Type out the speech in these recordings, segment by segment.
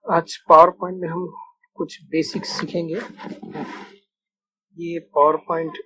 आज power point में हम कुछ बेसिक्स सीखेंगे। ये पावर पॉइंट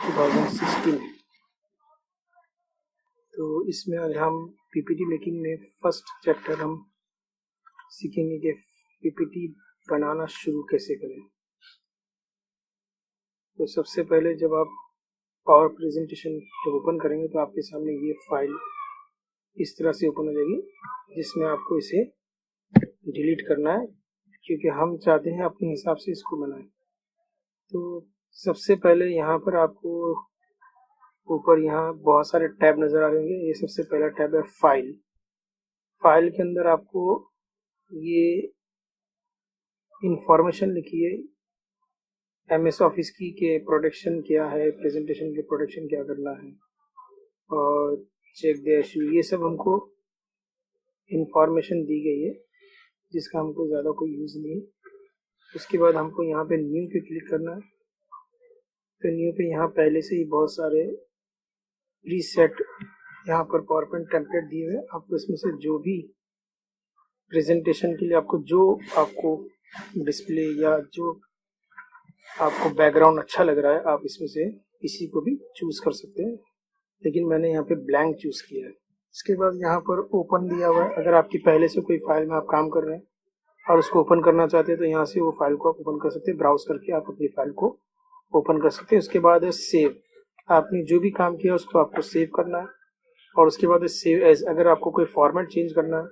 2016 है, तो इसमें आज हम पीपीटी मेकिंग में फर्स्ट चैप्टर हम सीखेंगे कि पीपीटी बनाना शुरू कैसे करें। तो सबसे पहले जब आप पावर प्रेजेंटेशन जब ओपन करेंगे तो आपके सामने ये फाइल इस तरह से ओपन हो जाएगी, जिसमें आपको इसे डिलीट करना है, क्योंकि हम चाहते हैं अपने हिसाब से इसको बनाएं। तो सबसे पहले यहाँ पर आपको ऊपर यहाँ बहुत सारे टैब नज़र आ रहे होंगे। ये सबसे पहला टैब है फाइल। फाइल के अंदर आपको ये इंफॉर्मेशन लिखी है एमएस ऑफिस की के प्रोडक्शन क्या है, प्रेजेंटेशन के प्रोडक्शन क्या करना है, और चेक द इशू, ये सब हमको इंफॉर्मेशन दी गई है जिसका हमको ज़्यादा कोई यूज़ नहीं है। उसके बाद हमको यहाँ पे न्यू पे क्लिक करना है। तो न्यू पे यहाँ पहले से ही बहुत सारे प्रीसेट यहाँ पर पावर पॉइंट टेम्पलेट दिए हुए हैं। आपको इसमें से जो भी प्रेजेंटेशन के लिए आपको डिस्प्ले या जो आपको बैकग्राउंड अच्छा लग रहा है, आप इसमें से किसी को भी चूज कर सकते हैं, लेकिन मैंने यहाँ पे ब्लैंक चूज किया है। इसके बाद यहाँ पर ओपन दिया हुआ है। अगर आपकी पहले से कोई फाइल में आप काम कर रहे हैं और उसको ओपन करना चाहते हैं तो यहाँ से वो फाइल को आप ओपन कर सकते हैं। ब्राउज करके आप अपनी फाइल को ओपन कर सकते हैं। उसके बाद है सेव। आपने जो भी काम किया उसको आपको सेव करना है, और उसके बाद सेव एज। अगर आपको कोई फॉर्मेट चेंज करना है,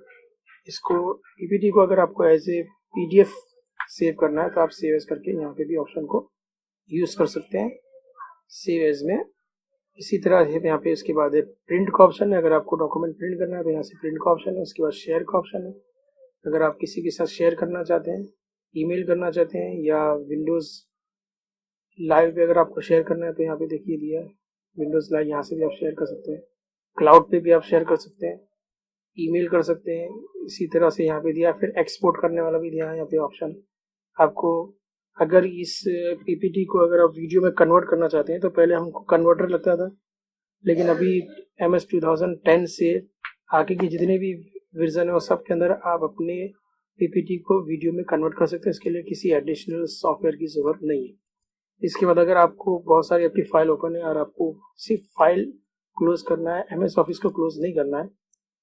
इसको पीपीटी को अगर आपको एज ए पीडीएफ सेव करना है तो आप सेव एज करके यहाँ पे भी ऑप्शन को यूज कर सकते हैं, सेव एज में। इसी तरह से यहाँ पे इसके बाद प्रिंट का ऑप्शन है। अगर आपको डॉक्यूमेंट प्रिंट करना है तो यहाँ से प्रिंट का ऑप्शन है। उसके बाद शेयर का ऑप्शन है। अगर आप किसी के साथ शेयर करना चाहते हैं, ईमेल करना चाहते हैं, या विंडोज लाइव पे अगर आपको शेयर करना है तो यहाँ पे देखिए दिया है विंडोज लाइव, यहाँ से भी आप शेयर कर सकते हैं। क्लाउड पे भी आप शेयर कर सकते हैं, ईमेल कर सकते हैं। इसी तरह से यहाँ पे दिया, फिर एक्सपोर्ट करने वाला भी दिया है यहाँ पे ऑप्शन आपको। अगर इस पीपीटी को अगर आप वीडियो में कन्वर्ट करना चाहते हैं तो पहले हमको कन्वर्टर लगता था, लेकिन अभी MS 2010 से आगे के जितने भी वर्जन है वो सब के अंदर आप अपने पीपीटी को वीडियो में कन्वर्ट कर सकते हैं। इसके लिए किसी एडिशनल सॉफ्टवेयर की जरूरत नहीं है। इसके बाद अगर आपको बहुत सारी आपकी फाइल ओपन है और आपको सिर्फ फाइल क्लोज करना है, MS ऑफिस को क्लोज नहीं करना है,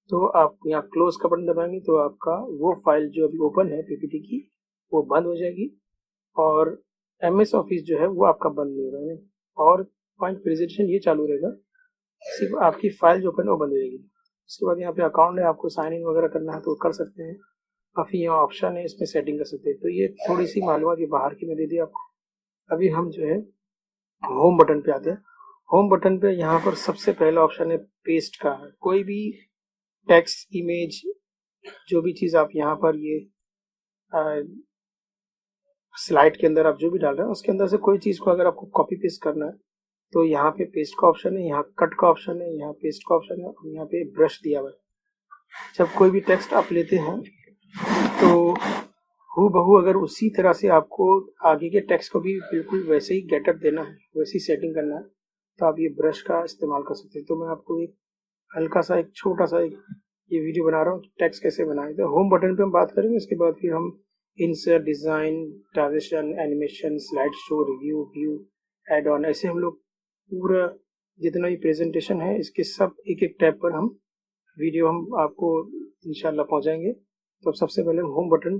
तो आप यहाँ क्लोज का बटन दबाएंगे तो आपका वो फाइल जो अभी ओपन है पीपीटी की वो बंद हो जाएगी, और MS ऑफिस जो है वो आपका बंद नहीं होगा, और पॉइंट प्रेजेंटेशन ये चालू रहेगा, सिर्फ आपकी फाइल जो ओपन है वो बंद हो जाएगी। उसके बाद यहाँ पे अकाउंट है, आपको साइन इन वगैरह करना है तो कर सकते हैं। काफ़ी यहाँ ऑप्शन है, इसमें सेटिंग कर सकते हैं। तो ये थोड़ी सी मालूमात ये बाहर की मैं दे दी आपको। अभी हम जो है होम बटन पे आते हैं। होम बटन पे यहाँ पर सबसे पहला ऑप्शन है पेस्ट का। कोई भी टेक्स्ट, इमेज, जो भी चीज़ आप यहाँ पर ये स्लाइड के अंदर आप जो भी डाल रहे हैं उसके अंदर से कोई चीज़ को अगर आपको कॉपी पेस्ट करना है तो यहाँ पे पेस्ट का ऑप्शन है, यहाँ कट का ऑप्शन है, यहाँ पेस्ट का ऑप्शन है, और यहाँ पे ब्रश दिया हुआ है। जब कोई भी टेक्स्ट आप लेते हैं तो हूबहू अगर उसी तरह से आपको आगे के टेक्स्ट को भी बिल्कुल वैसे ही गेटअप देना है, वैसी सेटिंग करना है, तो आप ये ब्रश का इस्तेमाल कर सकते हैं। तो मैं आपको एक हल्का सा एक छोटा सा एक ये वीडियो बना रहा हूँ टेक्स्ट कैसे बनाए। तो होम बटन पे हम बात करेंगे, उसके बाद फिर हम insert, design, transition, animation, slide show, review, view, add on, ऐसे हम लोग पूरा जितना भी प्रेजेंटेशन है इसके सब एक एक टैब पर हम वीडियो हम आपको इंशाल्लाह पहुंचाएंगे। तो सबसे पहले हम होम बटन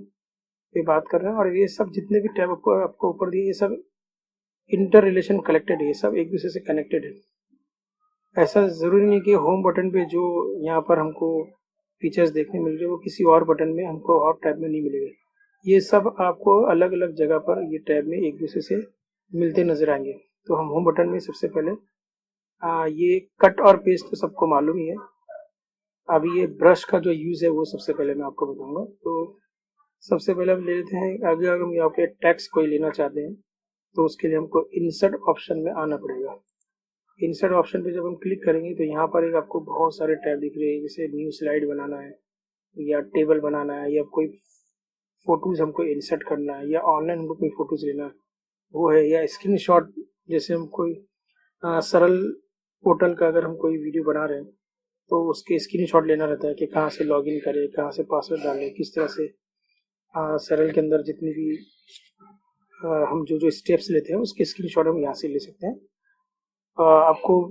पे बात कर रहे हैं, और ये सब जितने भी टैब आपको ऊपर दिए ये सब इंटर रिलेशन कलेक्टेड है, ये सब एक दूसरे से कनेक्टेड है। ऐसा ज़रूरी नहीं कि होम बटन पे जो यहाँ पर हमको फीचर्स देखने मिल रहे हैं वो किसी और बटन में हमको और टैब में नहीं मिलेगा। ये सब आपको अलग अलग जगह पर ये टैब में एक दूसरे से मिलते नजर आएंगे। तो हम होम बटन में सबसे पहले ये कट और पेस्ट तो सबको मालूम ही है। अभी ये ब्रश का जो यूज़ है वो सबसे पहले मैं आपको बताऊंगा। तो सबसे पहले हम ले लेते हैं, अगर हम यहाँ पे टेक्स्ट कोई लेना चाहते हैं तो उसके लिए हमको इंसर्ट ऑप्शन में आना पड़ेगा। इंसर्ट ऑप्शन पे जब हम क्लिक करेंगे तो यहाँ पर एक आपको बहुत सारे टैब दिख रहे हैं, जैसे न्यू स्लाइड बनाना है, या टेबल बनाना है, या कोई फोटोज हमको इंसर्ट करना है, या ऑनलाइन हमको कोई फोटोज लेना है वो है, या स्क्रीनशॉट, जैसे हम कोई सरल पोर्टल का अगर हम कोई वीडियो बना रहे हैं तो उसके स्क्रीनशॉट लेना रहता है कि कहाँ से लॉगिन करें, कहाँ से पासवर्ड डालें, किस तरह से सरल के अंदर जितनी भी हम जो स्टेप्स लेते हैं उसके स्क्रीनशॉट हम यहाँ से ले सकते हैं। आपको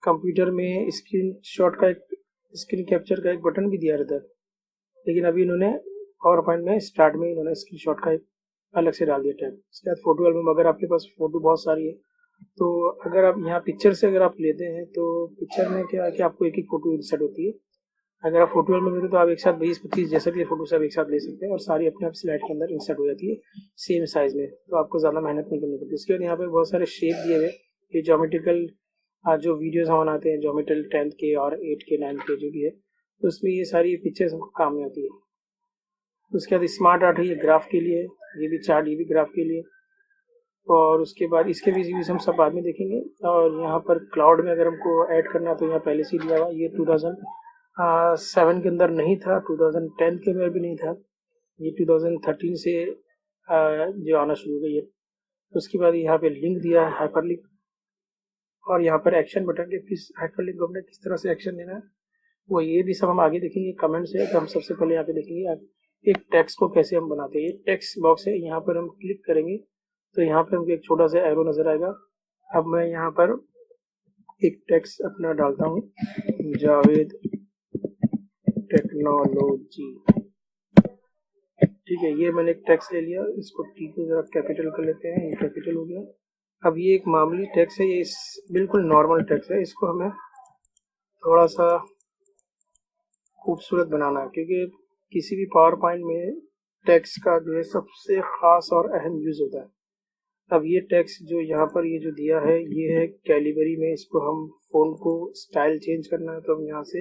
कंप्यूटर में स्क्रीनशॉट का एक स्क्रीन कैप्चर का एक बटन भी दिया रहता है, लेकिन अभी इन्होंने पावर पॉइंट में स्टार्ट में इन्होंने स्क्रीनशॉट का एक अलग से डाल दिया टैब। उसके बाद फोटो एल्बम, अगर आपके पास फोटो बहुत सारी है तो अगर आप यहाँ पिक्चर से अगर आप लेते हैं तो पिक्चर में क्या है कि आपको एक एक फोटो इंसर्ट होती है। अगर आप फोटो एल्बम लेते हैं तो आप एक साथ 20-25 जैसा भी फोटो आप एक साथ ले सकते हैं और सारी अपने आप स्लाइड के अंदर इंसर्ट हो जाती है सेम साइज में, तो आपको ज़्यादा मेहनत नहीं करनी पड़ती। उसके बाद यहाँ पे बहुत सारे शेप दिए हुए, ये जोमेट्रिकल जो वीडियोज हम बनाते हैं जोमेट्रिकल 10th के और 8 के 9 के जो भी है, तो उसमें ये सारी पिक्चर्स हमको काम में आती है। उसके बाद स्मार्ट आर्ट है, ये ग्राफ के लिए, ये भी चार्ट, ये भी ग्राफ के लिए। और उसके बाद इसके भी यूज हम सब बाद में देखेंगे। और यहाँ पर क्लाउड में अगर हमको ऐड करना है तो यहाँ पहले से ही दिया हुआ, ये 2007 के अंदर नहीं था, 2010 के अंदर भी नहीं था, ये 2013 से जो आना शुरू हो गई है। उसके बाद यहाँ पे लिंक दिया है, हाइपर लिंक, और यहाँ पर एक्शन बटन के किस हाइपर लिंक को हमने किस तरह से एक्शन देना है वो ये भी सब हम आगे देखेंगे कमेंट से। तो हम सबसे पहले यहाँ पे देखेंगे एक टेक्स्ट को कैसे हम बनाते हैं। ये टेक्स्ट बॉक्स है, यहाँ पर हम क्लिक करेंगे तो यहाँ पर हमको एक छोटा सा एरो नजर आएगा। अब मैं यहाँ पर एक टेक्स्ट अपना डालता हूँ, जावेद टेक्नोलॉजी, ठीक है। ये मैंने एक टेक्स्ट ले लिया, इसको टी को जरा कैपिटल कर लेते हैं, ये कैपिटल हो गया। अब ये एक मामूली टेक्स्ट है, ये बिल्कुल नॉर्मल टेक्स्ट है, इसको हमें थोड़ा सा खूबसूरत बनाना है, क्योंकि किसी भी पावर पॉइंट में टेक्स्ट का जो है सबसे खास और अहम यूज होता है। अब ये टेक्स्ट जो यहाँ पर ये जो दिया है ये है कैलिबरी में, इसको हम फ़ॉन्ट को स्टाइल चेंज करना है तो हम यहाँ से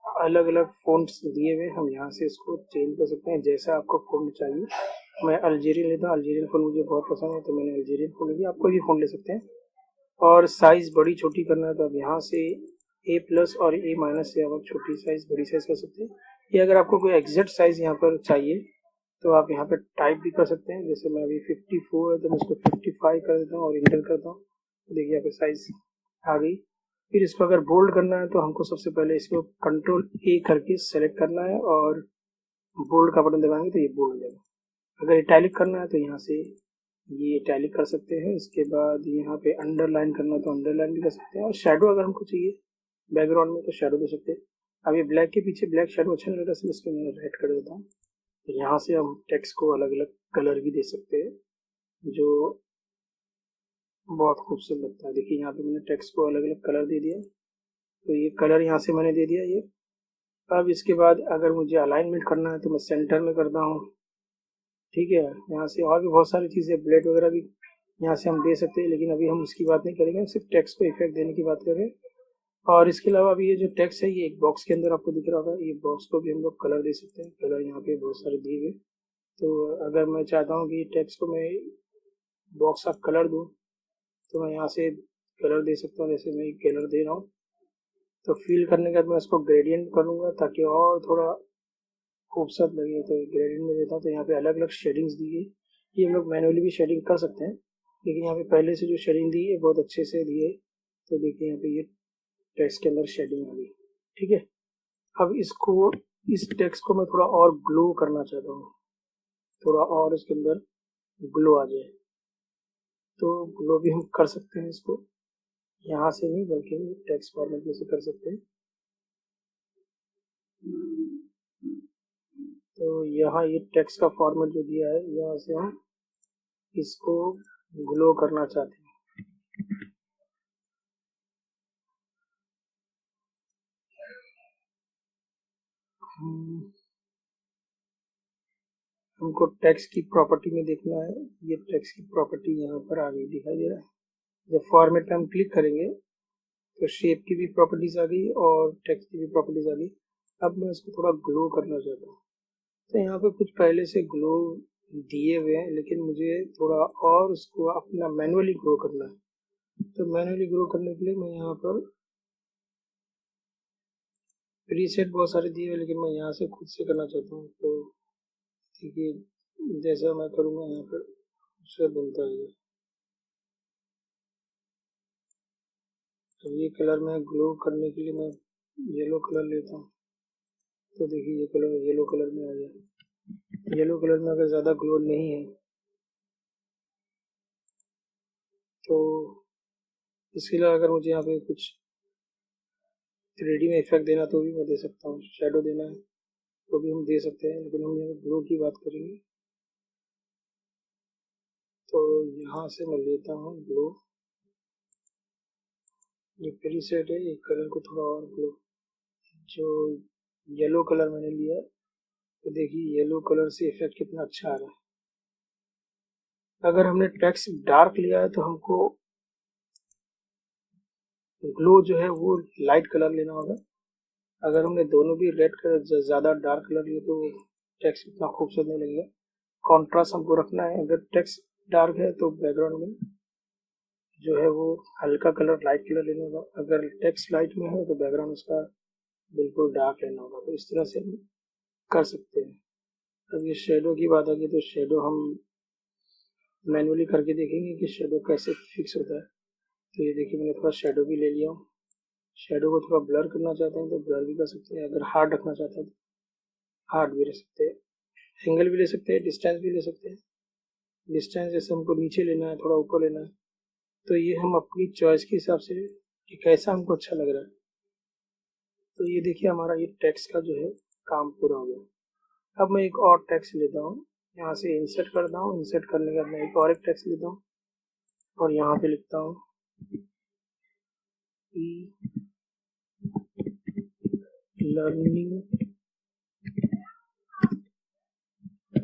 अलग अलग फ़ॉन्ट्स दिए हुए हम यहाँ से इसको चेंज कर सकते हैं जैसा आपको फ़ॉन्ट चाहिए। मैं अल्जेरियन लेता हूँ, अल्जेरियन फ़ॉन्ट मुझे बहुत पसंद है तो मैंने अल्जेरियन फ़ॉन्ट लिया, आप कोई भी फ़ॉन्ट ले सकते हैं। और साइज़ बड़ी छोटी करना है तो अब यहाँ से A+ और A- से आप छोटी साइज़ बड़ी साइज़ कर सकते हैं। या अगर आपको कोई एग्जैक्ट साइज़ यहाँ पर चाहिए तो आप यहाँ पे टाइप भी कर सकते हैं। जैसे मैं अभी 54 है तो मैं इसको 55 कर देता हूँ और इंटर करता हूँ, तो देखिए यहाँ पे साइज आ गई। फिर इसको अगर बोल्ड करना है तो हमको सबसे पहले इसको Ctrl+A करके सेलेक्ट करना है और बोल्ड का बटन दबाएंगे तो ये बोल्ड हो जाएगा। अगर इटैलिक करना है तो यहाँ से ये इटैलिक कर सकते हैं। इसके बाद यहाँ पे अंडरलाइन करना है तो अंडरलाइन भी कर सकते हैं, और शेडो अगर हमको चाहिए बैकग्राउंड में तो शेडो दे सकते हैं। अब ये ब्लैक के पीछे ब्लैक शेडो अच्छा नहीं लगता, इसलिए इसको मैं रेड कर देता हूँ। तो यहाँ से हम टेक्स्ट को अलग अलग कलर भी दे सकते हैं जो बहुत खूबसूरत लगता है। देखिए यहाँ पे मैंने टेक्स्ट को अलग अलग कलर दे दिया, तो ये कलर यहाँ से मैंने दे दिया ये। अब इसके बाद अगर मुझे अलाइनमेंट करना है तो मैं सेंटर में करता हूँ, ठीक है। यहाँ से और भी बहुत सारी चीज़ें ब्लेड वगैरह भी यहाँ से हम दे सकते हैं, लेकिन अभी हम उसकी बात नहीं करेंगे, सिर्फ टेक्स्ट को इफेक्ट देने की बात करें। और इसके अलावा अभी ये जो टेक्स्ट है ये एक बॉक्स के अंदर आपको दिख रहा होगा, ये बॉक्स को भी हम लोग कलर दे सकते हैं। कलर यहाँ पे बहुत सारे दिए हुए, तो अगर मैं चाहता हूँ कि टेक्स्ट को मैं बॉक्स का कलर दूँ तो मैं यहाँ से कलर दे सकता हूँ, जैसे मैं कलर दे रहा हूँ। तो फिल करने के बाद मैं इसको ग्रेडियंट करूँगा ताकि और थोड़ा खूबसूरत लगे, तो ग्रेडियंट में देता हूँ। तो यहाँ पे अलग अलग शेडिंग्स दी है, ये हम लोग मैनुअली भी शेडिंग कर सकते हैं, लेकिन यहाँ पे पहले से जो शेडिंग दी है बहुत अच्छे से दी है। तो देखिए यहाँ पे ये टेक्स्ट के अंदर शेडिंग आ गई, ठीक है। अब इसको इस टेक्स्ट को मैं थोड़ा और ग्लो करना चाहता हूँ, थोड़ा और इसके अंदर ग्लो आ जाए, तो ग्लो भी हम कर सकते हैं। इसको यहाँ से नहीं बल्कि टेक्स्ट फॉर्मेट में से कर सकते हैं। तो यहाँ ये टेक्स्ट का फॉर्मेट जो दिया है यहाँ से हम इसको ग्लो करना चाहते हैं। हमको टेक्स्ट की प्रॉपर्टी में देखना है, ये टेक्स्ट की प्रॉपर्टी यहाँ पर आ गई, दिखाई दे रहा है। जब फॉर्मेट पे हम क्लिक करेंगे तो शेप की भी प्रॉपर्टीज आ गई और टेक्स्ट की भी प्रॉपर्टीज आ गई। अब मैं इसको थोड़ा ग्लो करना चाहता हूँ, तो यहाँ पे कुछ पहले से ग्लो दिए हुए हैं, लेकिन मुझे थोड़ा और उसको अपना मैनुअली ग्रो करना है। तो मैनुअली ग्रो करने के लिए मैं यहाँ पर प्रीसेट बहुत सारे दिए हुए, लेकिन मैं यहाँ से खुद से करना चाहता हूँ। तो देखिए जैसा मैं करूँगा यहाँ पर उससे बनता है। तो ये कलर मैं ग्लो करने के लिए मैं येलो कलर लेता हूँ, तो देखिए ये कलर येलो कलर में आ गया। येलो कलर में अगर ज़्यादा ग्लो नहीं है तो इसके लिए अगर मुझे यहाँ पे कुछ 3D में इफेक्ट देना तो भी मैं दे सकता हूँ, शेडो देना है तो भी हम दे सकते हैं, लेकिन हम यहाँ ग्लो की बात करेंगे। तो यहाँ से मैं लेता हूँ ग्लो, ये प्रीसेट है, ये कलर को थोड़ा और ग्लो, जो येलो कलर मैंने लिया तो देखिए येलो कलर से इफेक्ट कितना अच्छा आ रहा है। अगर हमने टेक्स्ट डार्क लिया है तो हमको ग्लो जो है वो लाइट कलर लेना होगा। अगर हमने दोनों भी रेड कलर ज़्यादा डार्क कलर लिए तो टेक्स्ट इतना खूबसूरत नहीं लगेगा। कॉन्ट्रास्ट हमको रखना है, अगर टेक्स्ट डार्क है तो बैकग्राउंड में जो है वो हल्का कलर लाइट कलर लेना होगा, अगर टेक्स्ट लाइट में है तो बैकग्राउंड उसका बिल्कुल डार्क लेना होगा। तो इस तरह से हम कर सकते हैं। अब ये शेडो की बात आ गई तो शेडो हम मैनुअली करके देखेंगे कि शेडो कैसे फिक्स होता है। तो ये देखिए मैंने थोड़ा शेडो भी ले लिया हूँ। शेडो को थोड़ा ब्लर करना चाहते हैं तो ब्लर भी कर सकते हैं, अगर हार्ड रखना चाहते हैं तो हार्ड भी रख सकते हैं, एंगल भी ले सकते हैं, डिस्टेंस भी ले सकते हैं। डिस्टेंस जैसे हमको नीचे लेना है, थोड़ा ऊपर लेना है, तो ये हम अपनी चॉइस के हिसाब से कि कैसा हमको अच्छा लग रहा है। तो ये देखिए हमारा ये टेक्स्ट का जो है काम पूरा हो गया। अब मैं एक और टेक्स्ट लेता हूँ, यहाँ से इंसर्ट करता हूँ, इंसर्ट करने के बाद मैं एक और एक टेक्स्ट लेता हूँ और यहाँ पे लिखता हूँ ई लर्निंग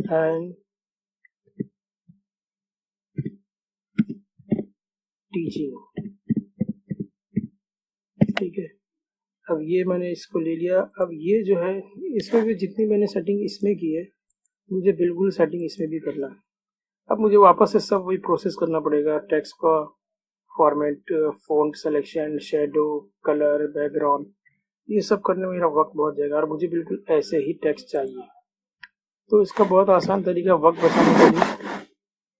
एंड टीचिंग। ठीक है, अब ये मैंने इसको ले लिया। अब ये जो है इसमें भी जितनी मैंने सेटिंग इसमें की है मुझे बिल्कुल सेटिंग इसमें भी करना है। अब मुझे वापस से सब वही प्रोसेस करना पड़ेगा, टेक्स्ट का format, font selection, shadow, colour, background, ये सब करने में मेरा वक्त बहुत जाएगा और मुझे बिल्कुल ऐसे ही टेक्स्ट चाहिए। तो इसका बहुत आसान तरीका वक्त बचाने के लिए,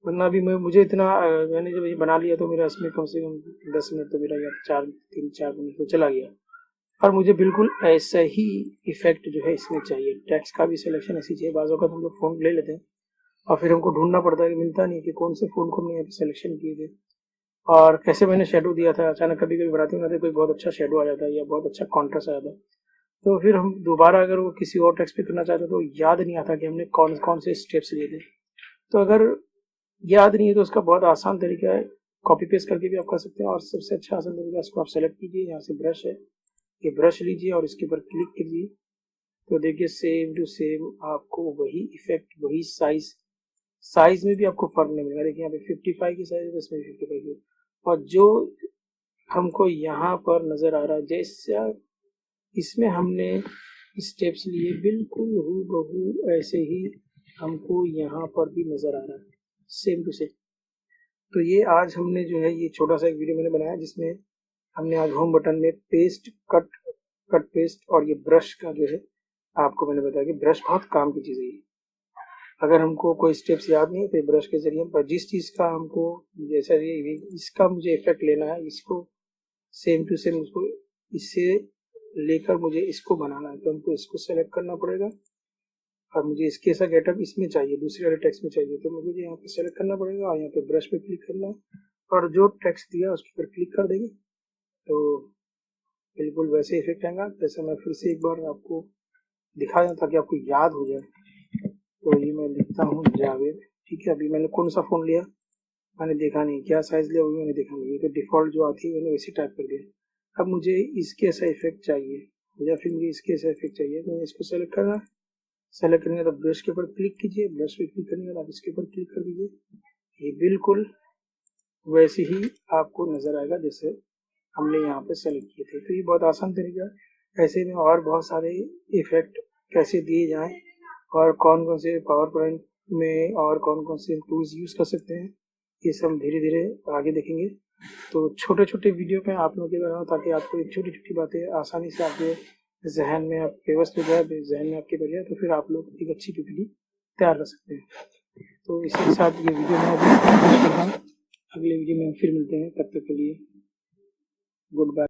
वरना भी मुझे इतना मैंने जब ये बना लिया तो मेरा इसमें कम से कम 10 मिनट तो मेरा या 3-4 मिनट तो चला गया। और मुझे बिल्कुल ऐसा ही इफेक्ट जो है इसमें चाहिए, टेक्स्ट का भी सिलेक्शन ऐसी चाहिए। बाज़ वक़्त हम लोग फ़ॉन्ट ले लेते हैं और फिर हमको ढूंढना पड़ता है कि मिलता नहीं कि कौन से फ़ॉन्ट को हमने यहाँ पे सिलेक्शन किए थे और कैसे मैंने शेडो दिया था। अचानक कभी कभी बनाते बनाते कोई बहुत अच्छा शेडो आ जाता है या बहुत अच्छा कॉन्ट्रास्ट आ जाता है, तो फिर हम दोबारा अगर वो किसी और टेक्स्ट पे करना चाहते तो याद नहीं आता कि हमने कौन कौन से स्टेप्स लिए थे। तो अगर याद नहीं है तो उसका बहुत आसान तरीका है, कॉपी पेस्ट करके भी आप कर सकते हैं। और सबसे अच्छा आसान तरीका, इसको आप सेलेक्ट कीजिए, यहाँ से ब्रश है, ये ब्रश लीजिए और इसके ऊपर क्लिक कीजिए तो देखिए सेम टू सेम आपको वही इफेक्ट, वही साइज में भी आपको फर्क नहीं मिलेगा। देखिए यहाँ पे 55 की साइज है, इसमें 55 की, और जो हमको यहाँ पर नजर आ रहा है जैसा इसमें हमने स्टेप्स लिए बिल्कुल हूबहू ऐसे ही हमको यहाँ पर भी नजर आ रहा है, सेम टू सेम। तो ये आज हमने जो है ये छोटा सा एक वीडियो मैंने बनाया जिसमें हमने आज होम बटन में पेस्ट, कट पेस्ट और ये ब्रश का जो है आपको मैंने बताया कि ब्रश बहुत काम की चीज़ है। अगर हमको कोई स्टेप्स याद नहीं है तो ब्रश के जरिए पर जिस चीज़ का हमको, जैसा ये इसका मुझे इफेक्ट लेना है, इसको सेम टू सेम उसको इससे लेकर मुझे इसको बनाना है तो हमको इसको सेलेक्ट करना पड़ेगा। और मुझे इसके ऐसा गेटअप इसमें चाहिए, दूसरे वाले टेक्स्ट में चाहिए, तो मुझे यहाँ पे सेलेक्ट करना पड़ेगा और यहाँ पे ब्रश पे क्लिक करना है और जो टेक्स्ट दिया उसके ऊपर क्लिक कर देंगे तो बिल्कुल वैसे इफेक्ट आएगा। जैसे मैं फिर से एक बार आपको दिखा दूँ ताकि आपको याद हो जाए। तो ये मैं लिखता हूँ जावेद। ठीक है, अभी मैंने कौन सा फ़ोन लिया मैंने देखा नहीं, क्या साइज़ लिया वो भी मैंने देखा नहीं, ये तो डिफ़ॉल्ट जो आती है मैंने वैसे टाइप कर दिया। अब मुझे इसके ऐसा इफेक्ट चाहिए या फिर मुझे इसके ऐसा इफेक्ट चाहिए तो मैं इसको सेलेक्ट करना है। सेलेक्ट करने के बाद ब्रश के ऊपर क्लिक कीजिए, ब्रश पे क्लिक करने के बाद आप इसके ऊपर क्लिक कर दीजिए, ये बिल्कुल वैसे ही आपको नज़र आएगा जैसे हमने यहाँ पे सेलेक्ट किए थे। तो ये बहुत आसान तरीका है। ऐसे में और बहुत सारे इफेक्ट कैसे दिए जाएं और कौन कौन से पावर पॉइंट में और कौन कौन से टूल्स यूज़ कर सकते हैं, ये सब धीरे धीरे आगे देखेंगे। तो छोटे छोटे वीडियो में आप लोगों के बनाओ ताकि आपको एक छोटी छोटी बातें आसानी से आपके जहन में आप व्यवस्थित हो जाए, जहन में आपके बढ़ जाए, तो फिर आप लोग एक अच्छी पीपीटी तैयार कर सकते हैं। तो इसी के साथ ये वीडियो मैं अभी करता हूँ, अगले वीडियो में फिर मिलते हैं, तब तक के लिए गुड बाय।